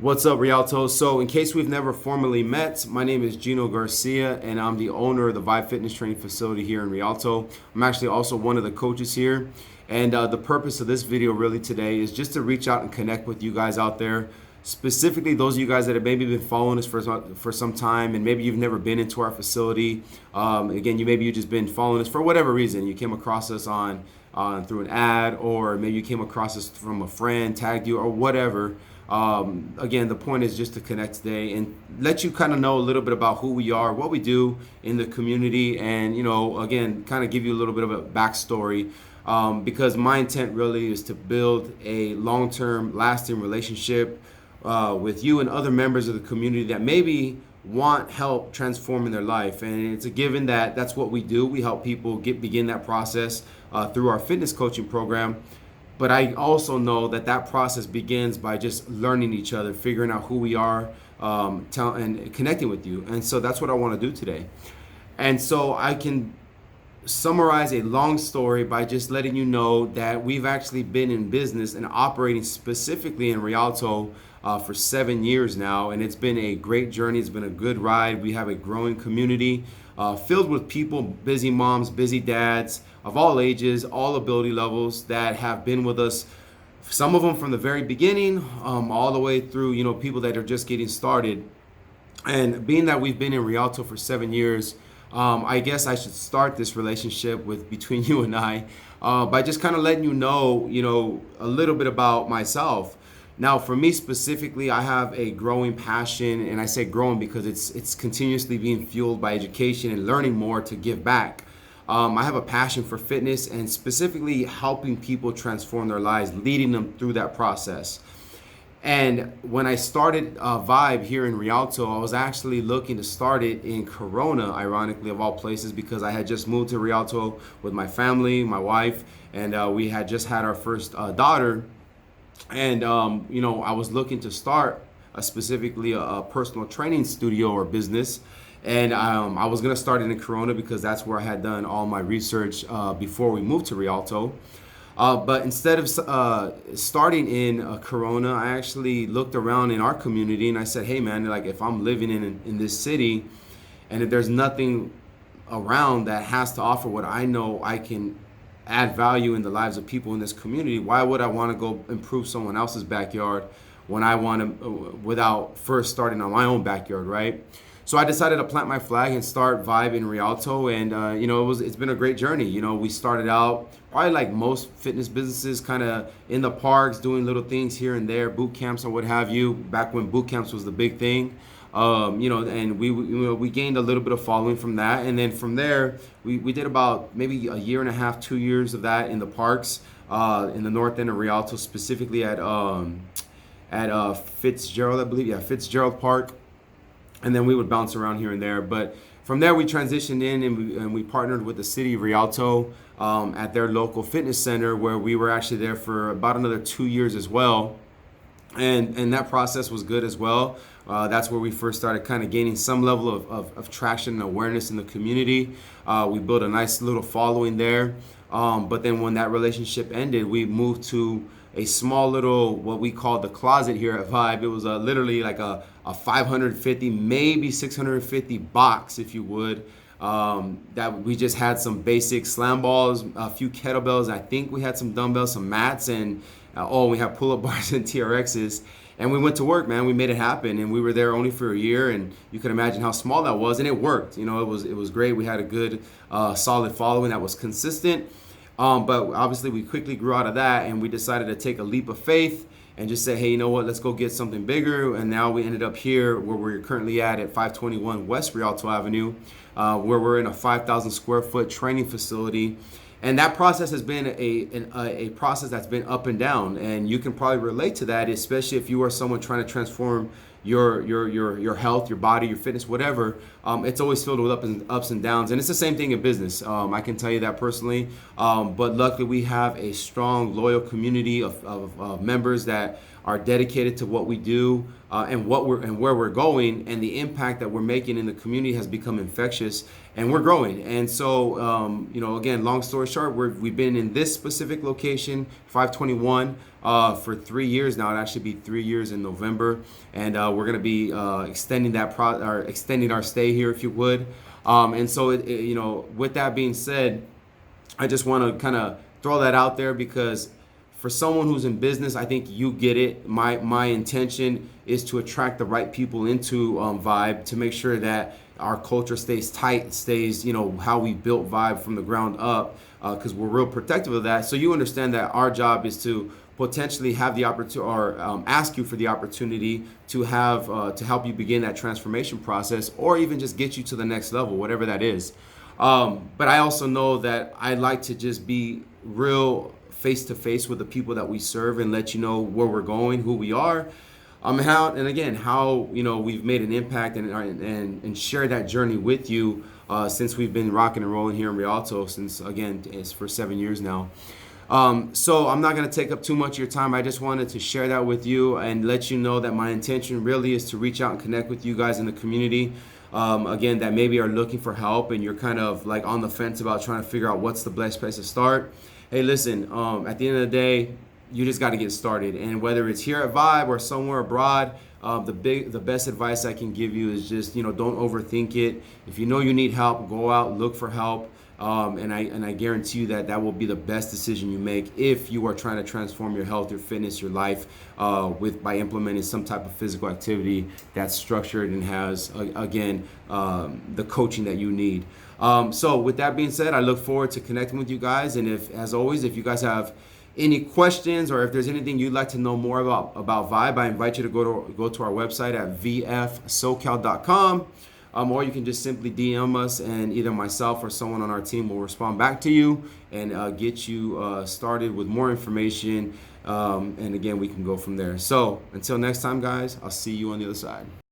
What's up, Rialto? So, in case we've never formally met, my name is Gino Garcia, and I'm the owner of the Vibe Fitness Training Facility here in Rialto. I'm actually also one of the coaches here, and the purpose of this video really today is just to reach out and connect with you guys out there, specifically those of you guys that have maybe been following us for some time, and maybe you've never been into our facility. Again, you've just been following us for whatever reason. You came across us on through an ad, or maybe you came across us from a friend, tagged you, or whatever. Again, the point is just to connect today and let you kind of know a little bit about who we are, what we do in the community, and again, kind of give you a little bit of a backstory. Because my intent really is to build a long-term, lasting relationship with you and other members of the community that maybe want help transforming their life. And it's a given that that's what we do. We help people begin that process through our fitness coaching program. But I also know that that process begins by just learning each other, figuring out who we are, and connecting with you. And so that's what I want to do today. And so I can summarize a long story by just letting you know that we've actually been in business and operating specifically in Rialto for 7 years now, and it's been a great journey. It's been a good ride. We have a growing community filled with people, busy moms, busy dads of all ages, all ability levels that have been with us. Some of them from the very beginning, all the way through, people that are just getting started. And being that we've been in Rialto for 7 years, I guess I should start this relationship between you and I by just kind of letting you know, a little bit about myself. Now, for me specifically, I have a growing passion, and I say growing because it's continuously being fueled by education and learning more to give back. I have a passion for fitness and specifically helping people transform their lives, leading them through that process. And when I started Vibe here in Rialto, I was actually looking to start it in Corona, ironically, of all places, because I had just moved to Rialto with my family, my wife, and we had just had our first daughter. And, I was looking to start specifically a personal training studio or business. And I was going to start it in Corona because that's where I had done all my research before we moved to Rialto. But instead of starting in Corona, I actually looked around in our community and I said, hey, man, like if I'm living in this city and if there's nothing around that has to offer what I know I can add value in the lives of people in this community, why would I want to go improve someone else's backyard when I want to, without first starting on my own backyard, right? So I decided to plant my flag and start Vibe in Rialto, and it's been a great journey. We started out probably like most fitness businesses, kind of in the parks, doing little things here and there, boot camps or what have you. Back when boot camps was the big thing, and we gained a little bit of following from that, and then from there we did about maybe a year and a half, 2 years of that in the parks, in the north end of Rialto, specifically at Fitzgerald, I believe, yeah, Fitzgerald Park. And then we would bounce around here and there. But from there, we transitioned in and we partnered with the city of Rialto at their local fitness center, where we were actually there for about another 2 years as well. And that process was good as well. That's where we first started kind of gaining some level of traction and awareness in the community. We built a nice little following there. But then when that relationship ended, we moved to a small little, what we call the closet here at Vibe. It was literally like a 550, maybe 650 box, if you would, that we just had some basic slam balls, a few kettlebells. I think we had some dumbbells, some mats, and we had pull-up bars and TRXs. And we went to work, man. We made it happen, and we were there only for a year. And you can imagine how small that was, and it worked. It was great. We had a good, solid following that was consistent. But obviously, we quickly grew out of that, and we decided to take a leap of faith and just say, hey, you know what? Let's go get something bigger. And now we ended up here where we're currently at 521 West Rialto Avenue, where we're in a 5,000 square foot training facility. And that process has been a process that's been up and down, and you can probably relate to that, especially if you are someone trying to transform your health, your body, your fitness, whatever. It's always filled with ups and downs, and it's the same thing in business. I can tell you that personally. But luckily, we have a strong, loyal community of members that are dedicated to what we do and where we're going, and the impact that we're making in the community has become infectious, and we're growing. And so, again, long story short, we've been in this specific location, 521, for 3 years now. It'll actually be 3 years in November, and we're gonna be extending or extending our stay here, if you would. And so, with that being said, I just want to kind of throw that out there because for someone who's in business, I think you get it. My intention is to attract the right people into Vibe to make sure that our culture stays tight, stays how we built Vibe from the ground up, because we're real protective of that. So you understand that our job is to potentially have the opportunity or ask you for the opportunity to have to help you begin that transformation process, or even just get you to the next level, whatever that is. But I also know that I like to just be real face to face with the people that we serve and let you know where we're going, who we are, how we've made an impact and share that journey with you since we've been rocking and rolling here in Rialto since, again, it's for 7 years now. So I'm not going to take up too much of your time. I just wanted to share that with you and let you know that my intention really is to reach out and connect with you guys in the community. Again, that maybe are looking for help and you're kind of like on the fence about trying to figure out what's the best place to start. Hey, listen, at the end of the day, you just got to get started. And whether it's here at Vibe or somewhere abroad, the best advice I can give you is just, don't overthink it. If you know you need help, go out, look for help. And I guarantee you that will be the best decision you make if you are trying to transform your health, your fitness, your life by implementing some type of physical activity that's structured and has the coaching that you need. So with that being said, I look forward to connecting with you guys. And as always, if you guys have any questions or if there's anything you'd like to know more about Vibe, I invite you to go to our website at vfsocal.com. Or you can just simply DM us, and either myself or someone on our team will respond back to you and get you started with more information. And again, we can go from there. So until next time, guys, I'll see you on the other side.